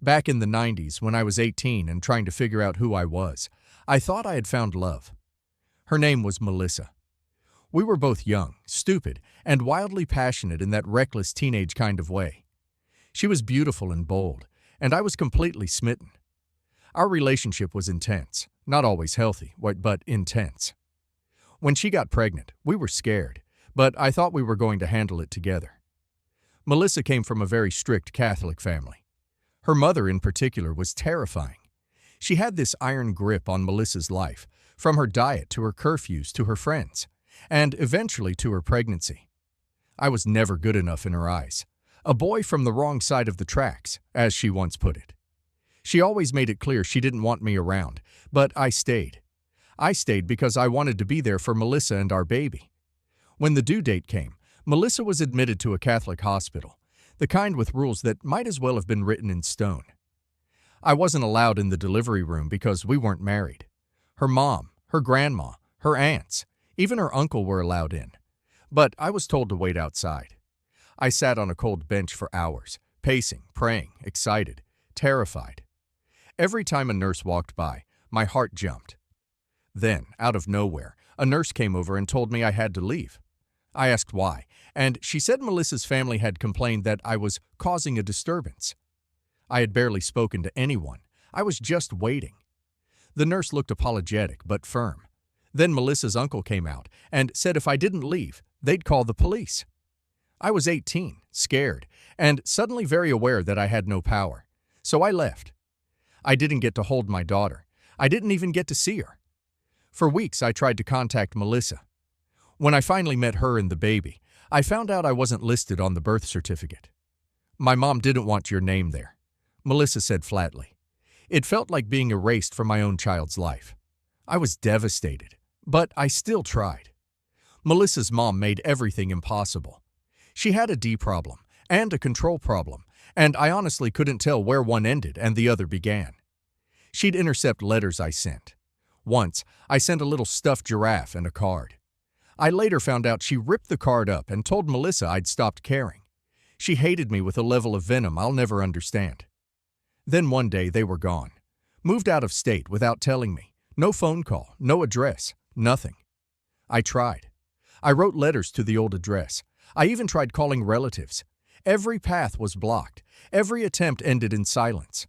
Back in the 90s, when I was 18 and trying to figure out who I was, I thought I had found love. Her name was Melissa. We were both young, stupid, and wildly passionate in that reckless teenage kind of way. She was beautiful and bold, and I was completely smitten. Our relationship was intense, not always healthy, but intense. When she got pregnant, we were scared, but I thought we were going to handle it together. Melissa came from a very strict Catholic family. Her mother, in particular, was terrifying. She had this iron grip on Melissa's life, from her diet to her curfews to her friends, and eventually to her pregnancy. I was never good enough in her eyes. A boy from the wrong side of the tracks, as she once put it. She always made it clear she didn't want me around, but I stayed. I stayed because I wanted to be there for Melissa and our baby. When the due date came, Melissa was admitted to a Catholic hospital, the kind with rules that might as well have been written in stone. I wasn't allowed in the delivery room because we weren't married. Her mom, her grandma, her aunts, even her uncle were allowed in. But I was told to wait outside. I sat on a cold bench for hours, pacing, praying, excited, terrified. Every time a nurse walked by, my heart jumped. Then, out of nowhere, a nurse came over and told me I had to leave. I asked why, and she said Melissa's family had complained that I was causing a disturbance. I had barely spoken to anyone. I was just waiting. The nurse looked apologetic but firm. Then Melissa's uncle came out and said if I didn't leave, they'd call the police. I was 18, scared, and suddenly very aware that I had no power. So I left. I didn't get to hold my daughter. I didn't even get to see her. For weeks I tried to contact Melissa. When I finally met her and the baby, I found out I wasn't listed on the birth certificate. My mom didn't want your name there, Melissa said flatly. It felt like being erased from my own child's life. I was devastated, but I still tried. Melissa's mom made everything impossible. She had a D problem and a control problem, and I honestly couldn't tell where one ended and the other began. She'd intercept letters I sent. Once, I sent a little stuffed giraffe and a card. I later found out she ripped the card up and told Melissa I'd stopped caring. She hated me with a level of venom I'll never understand. Then one day they were gone. Moved out of state without telling me. No phone call, no address, nothing. I tried. I wrote letters to the old address. I even tried calling relatives. Every path was blocked. Every attempt ended in silence.